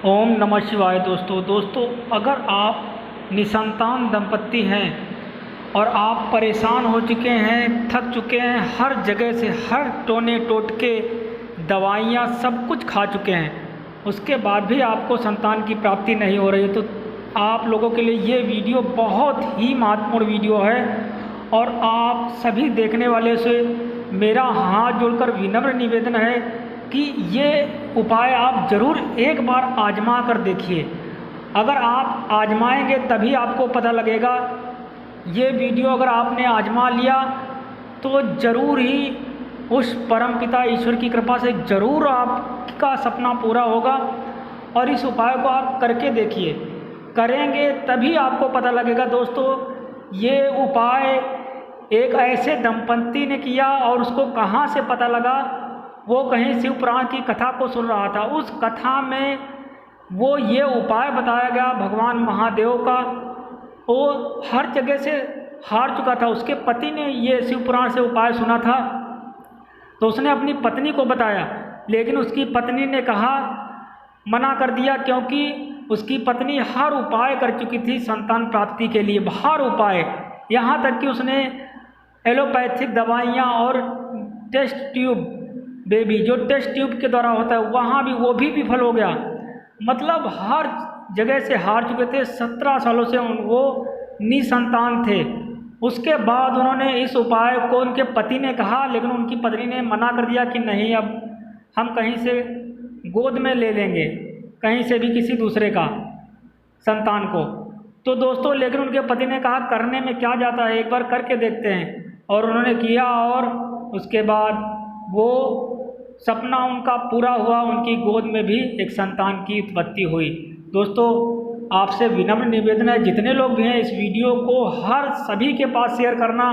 ओम नमः शिवाय। दोस्तों अगर आप निसंतान दंपत्ति हैं और आप परेशान हो चुके हैं, थक चुके हैं, हर जगह से हर टोने टोटके दवाइयाँ सब कुछ खा चुके हैं, उसके बाद भी आपको संतान की प्राप्ति नहीं हो रही है, तो आप लोगों के लिए ये वीडियो बहुत ही महत्वपूर्ण वीडियो है। और आप सभी देखने वाले से मेरा हाथ जोड़कर विनम्र निवेदन है कि ये उपाय आप ज़रूर एक बार आजमा कर देखिए। अगर आप आजमाएंगे तभी आपको पता लगेगा। ये वीडियो अगर आपने आजमा लिया तो ज़रूर ही उस परमपिता ईश्वर की कृपा से ज़रूर आपका सपना पूरा होगा। और इस उपाय को आप करके देखिए, करेंगे तभी आपको पता लगेगा। दोस्तों, ये उपाय एक ऐसे दंपत्ति ने किया और उसको कहाँ से पता लगा, वो कहीं शिव पुराण की कथा को सुन रहा था। उस कथा में वो ये उपाय बताया गया भगवान महादेव का। वो हर जगह से हार चुका था। उसके पति ने ये शिव पुराण से उपाय सुना था तो उसने अपनी पत्नी को बताया, लेकिन उसकी पत्नी ने कहा, मना कर दिया, क्योंकि उसकी पत्नी हर उपाय कर चुकी थी संतान प्राप्ति के लिए, हर उपाय। यहाँ तक कि उसने एलोपैथिक दवाइयाँ और टेस्ट ट्यूब बेबी, जो टेस्ट ट्यूब के द्वारा होता है, वहाँ भी वो भी विफल हो गया। मतलब हर जगह से हार चुके थे। 17 सालों से वो निसंतान थे। उसके बाद उन्होंने इस उपाय को उनके पति ने कहा, लेकिन उनकी पत्नी ने मना कर दिया कि नहीं, अब हम कहीं से गोद में ले लेंगे, कहीं से भी किसी दूसरे का संतान को। तो दोस्तों, लेकिन उनके पति ने कहा, करने में क्या जाता है, एक बार करके देखते हैं। और उन्होंने किया और उसके बाद वो सपना उनका पूरा हुआ। उनकी गोद में भी एक संतान की उत्पत्ति हुई। दोस्तों, आपसे विनम्र निवेदन है, जितने लोग भी हैं इस वीडियो को हर सभी के पास शेयर करना,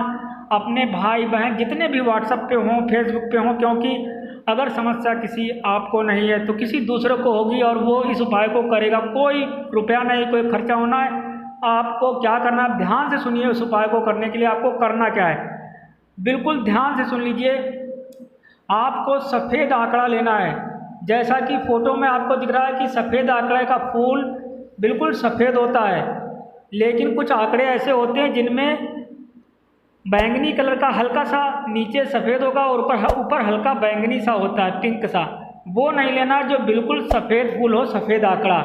अपने भाई बहन जितने भी व्हाट्सएप पे हों, फेसबुक पे हों, क्योंकि अगर समस्या किसी आपको नहीं है तो किसी दूसरे को होगी और वो इस उपाय को करेगा। कोई रुपया नहीं, कोई खर्चा होना है। आपको क्या करना है, ध्यान से सुनिए। उस उपाय को करने के लिए आपको करना क्या है, बिल्कुल ध्यान से सुन लीजिए। आपको सफ़ेद आंकड़ा लेना है, जैसा कि फ़ोटो में आपको दिख रहा है कि सफ़ेद आंकड़े का फूल बिल्कुल सफ़ेद होता है, लेकिन कुछ आंकड़े ऐसे होते हैं जिनमें बैंगनी कलर का हल्का सा नीचे सफ़ेद होगा और ऊपर हल्का बैंगनी सा होता है, पिंक सा। वो नहीं लेना, जो बिल्कुल सफ़ेद फूल हो, सफ़ेद आंकड़ा,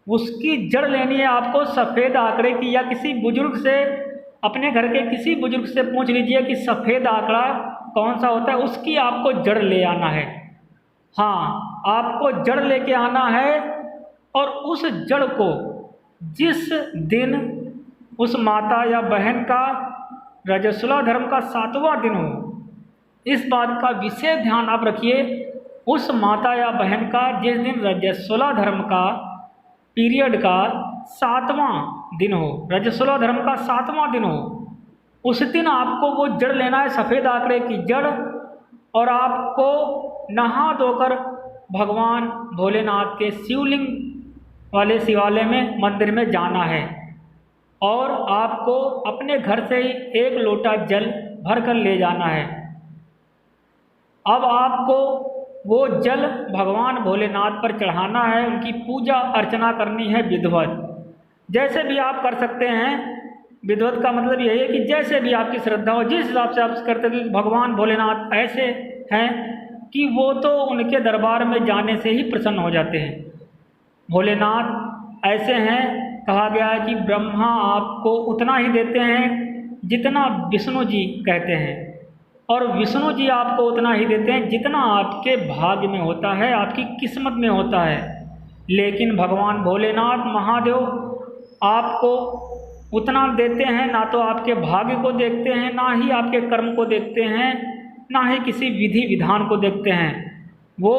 उसकी जड़ लेनी है आपको सफ़ेद आंकड़े की। या किसी बुजुर्ग से, अपने घर के किसी बुजुर्ग से पूछ लीजिए कि सफ़ेद आंकड़ा कौन सा होता है, उसकी आपको जड़ ले आना है। हाँ, आपको जड़ लेके आना है। और उस जड़ को जिस दिन उस माता या बहन का रजस्वला धर्म का 7वां दिन हो, इस बात का विशेष ध्यान आप रखिए। उस माता या बहन का जिस दिन रजस्वला धर्म का पीरियड का 7वां दिन हो, रजस्वला धर्म का 7वां दिन हो, उस दिन आपको वो जड़ लेना है, सफ़ेद आंकड़े की जड़। और आपको नहा धोकर भगवान भोलेनाथ के शिवलिंग वाले शिवालय में, मंदिर में जाना है। और आपको अपने घर से ही 1 लोटा जल भर कर ले जाना है। अब आपको वो जल भगवान भोलेनाथ पर चढ़ाना है, उनकी पूजा अर्चना करनी है विधिवत, जैसे भी आप कर सकते हैं। विधिवत का मतलब यही है कि जैसे भी आपकी श्रद्धा हो, जिस हिसाब से आप करते हैं। कि भगवान भोलेनाथ ऐसे हैं कि वो तो उनके दरबार में जाने से ही प्रसन्न हो जाते हैं। भोलेनाथ ऐसे हैं, कहा गया है कि ब्रह्मा आपको उतना ही देते हैं जितना विष्णु जी कहते हैं, और विष्णु जी आपको उतना ही देते हैं जितना आपके भाग्य में होता है, आपकी किस्मत में होता है। लेकिन भगवान भोलेनाथ महादेव आपको उतना देते हैं, ना तो आपके भाग्य को देखते हैं, ना ही आपके कर्म को देखते हैं, ना ही किसी विधि विधान को देखते हैं। वो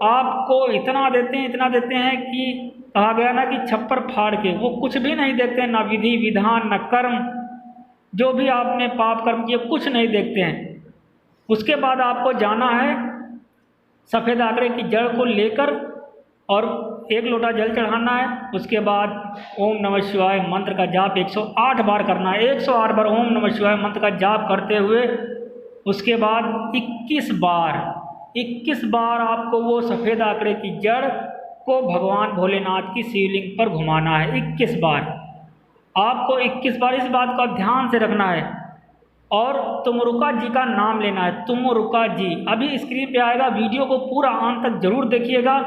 आपको इतना देते हैं कि कहा गया ना कि छप्पर फाड़ के, वो कुछ भी नहीं देखते हैं, ना विधि विधान, ना कर्म, जो भी आपने पाप कर्म किए कुछ नहीं देखते हैं। उसके बाद आपको जाना है सफ़ेद आंकड़े की जड़ को लेकर और 1 लोटा जल चढ़ाना है। उसके बाद ओम नमः शिवाय मंत्र का जाप 108 बार करना है। 108 बार ओम नमः शिवाय मंत्र का जाप करते हुए उसके बाद 21 बार आपको वो सफ़ेद आंकड़े की जड़ को भगवान भोलेनाथ की शिवलिंग पर घुमाना है 21 बार। आपको 21 बार इस बात का ध्यान से रखना है और तुमरुका जी का नाम लेना है। तुमरुका जी अभी स्क्रीन पे आएगा, वीडियो को पूरा अंत तक जरूर देखिएगा।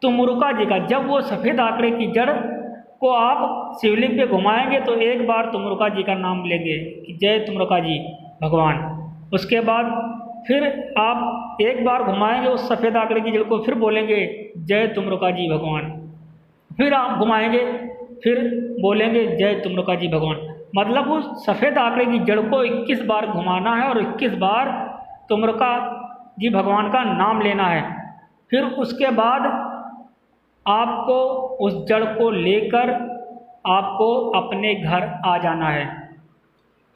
तुमरुका जी का जब वो सफ़ेद आंकड़े की जड़ को आप शिवलिंग पे घुमाएंगे तो एक बार तुमरुका जी का नाम लेंगे कि जय तुमरुका जी भगवान। उसके बाद फिर आप एक बार घुमाएंगे उस सफ़ेद आंकड़े की जड़ को, फिर बोलेंगे जय तुमरुका जी भगवान। फिर आप घुमाएंगे, फिर बोलेंगे जय तुमरुका जी भगवान। मतलब उस सफ़ेद आंकड़े की जड़ को 21 बार घुमाना है और 21 बार तुमरुका जी भगवान का नाम लेना है। फिर उसके बाद आपको उस जड़ को लेकर आपको अपने घर आ जाना है।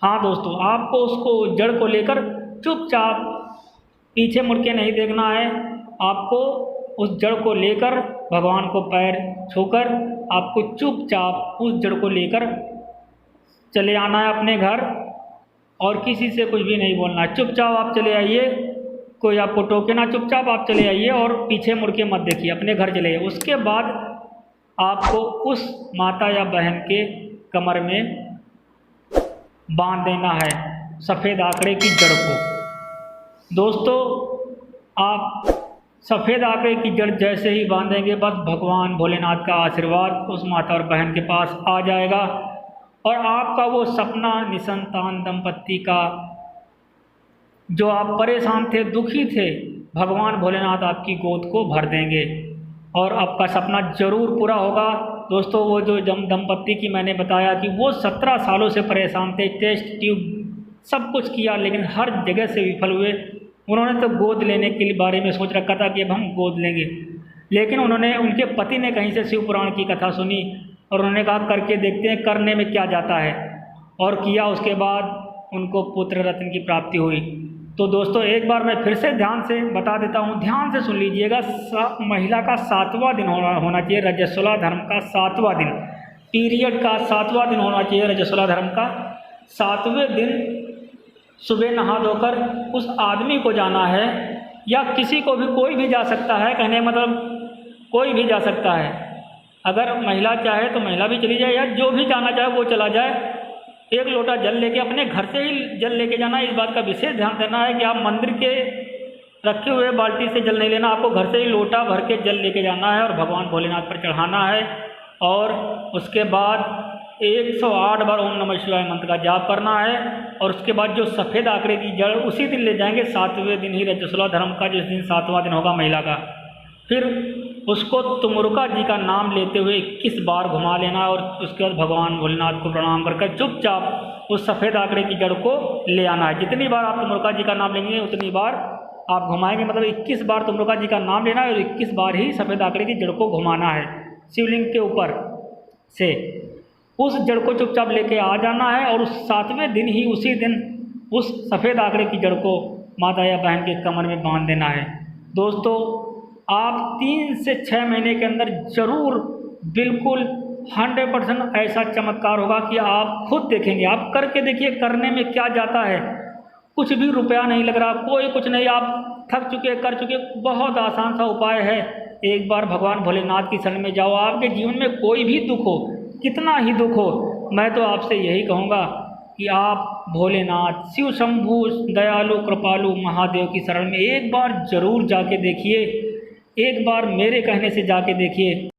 हाँ दोस्तों, आपको उसको जड़ को लेकर चुपचाप पीछे मुड़ के नहीं देखना है। आपको उस जड़ को लेकर भगवान को पैर छूकर आपको चुपचाप उस जड़ को लेकर चले आना है अपने घर और किसी से कुछ भी नहीं बोलना है। चुपचाप आप चले आइए, कोई आपको टोके ना, चुपचाप आप चले आइए और पीछे मुड़ के मत देखिए, अपने घर चले आइए। उसके बाद आपको उस माता या बहन के कमर में बांध देना है सफ़ेद आंकड़े की जड़ को। दोस्तों, आप सफ़ेद आंकड़े की जड़ जैसे ही बांधेंगे बस भगवान भोलेनाथ का आशीर्वाद उस माता और बहन के पास आ जाएगा और आपका वो सपना निसंतान दंपत्ति का, जो आप परेशान थे, दुखी थे, भगवान भोलेनाथ आपकी गोद को भर देंगे और आपका सपना जरूर पूरा होगा। दोस्तों, वो जो दंपत्ति की मैंने बताया कि वो 17 सालों से परेशान थे, टेस्ट ट्यूब सब कुछ किया लेकिन हर जगह से विफल हुए। उन्होंने तो गोद लेने के बारे में सोच रखा था कि अब हम गोद लेंगे, लेकिन उनके पति ने कहीं से शिव पुराण की कथा सुनी और उन्होंने कहा करके देखते हैं, करने में क्या जाता है, और किया। उसके बाद उनको पुत्र रत्न की प्राप्ति हुई। तो दोस्तों, एक बार मैं फिर से ध्यान से बता देता हूँ, ध्यान से सुन लीजिएगा। महिला का 7वां दिन होना चाहिए, रजस्वला धर्म का 7वां दिन, पीरियड का 7वां दिन होना चाहिए रजस्वला धर्म का। 7वें दिन सुबह नहा धोकर उस आदमी को जाना है, या किसी को भी, कोई भी जा सकता है, कहने मतलब कोई भी जा सकता है। अगर महिला चाहे तो महिला भी चली जाए, या जो भी जाना चाहे वो चला जाए। एक लोटा जल लेके, अपने घर से ही जल लेके जाना। इस बात का विशेष ध्यान देना है कि आप मंदिर के रखे हुए बाल्टी से जल नहीं लेना, आपको घर से ही लोटा भर के जल लेके जाना है और भगवान भोलेनाथ पर चढ़ाना है। और उसके बाद 108 बार ओम नमः शिवाय मंत्र का जाप करना है। और उसके बाद जो सफ़ेद आंकड़े की जड़ उसी दिन ले जाएंगे, 7वें दिन ही रजस्वला धर्म का, जिस दिन 7वां दिन होगा महिला का। फिर उसको तुमरुका जी का नाम लेते हुए 21 बार घुमा लेना और उसके बाद भगवान भोलेनाथ को प्रणाम करके चुपचाप उस सफ़ेद आंकड़े की जड़ को ले आना है। जितनी बार आप तुमरुका जी का नाम लेंगे उतनी बार आप घुमाएंगे, मतलब 21 बार तुमरुका जी का नाम लेना है और 21 बार ही सफ़ेद आंकड़े की जड़ को घुमाना है शिवलिंग के ऊपर से। उस जड़ को चुपचाप लेके आ जाना है और उस 7वें दिन ही, उसी दिन उस सफ़ेद आंकड़े की जड़ को माता या बहन के कमर में बांध देना है। दोस्तों, आप 3 से 6 महीने के अंदर ज़रूर, बिल्कुल 100% ऐसा चमत्कार होगा कि आप खुद देखेंगे। आप करके देखिए, करने में क्या जाता है, कुछ भी रुपया नहीं लग रहा, कोई कुछ नहीं, आप थक चुके, कर चुके, बहुत आसान सा उपाय है। एक बार भगवान भोलेनाथ की शरण में जाओ। आपके जीवन में कोई भी दुख हो, कितना ही दुख हो, मैं तो आपसे यही कहूँगा कि आप भोलेनाथ, शिव शंभू, दयालु कृपालु महादेव की शरण में एक बार ज़रूर जाके देखिए, एक बार मेरे कहने से जाके देखिए।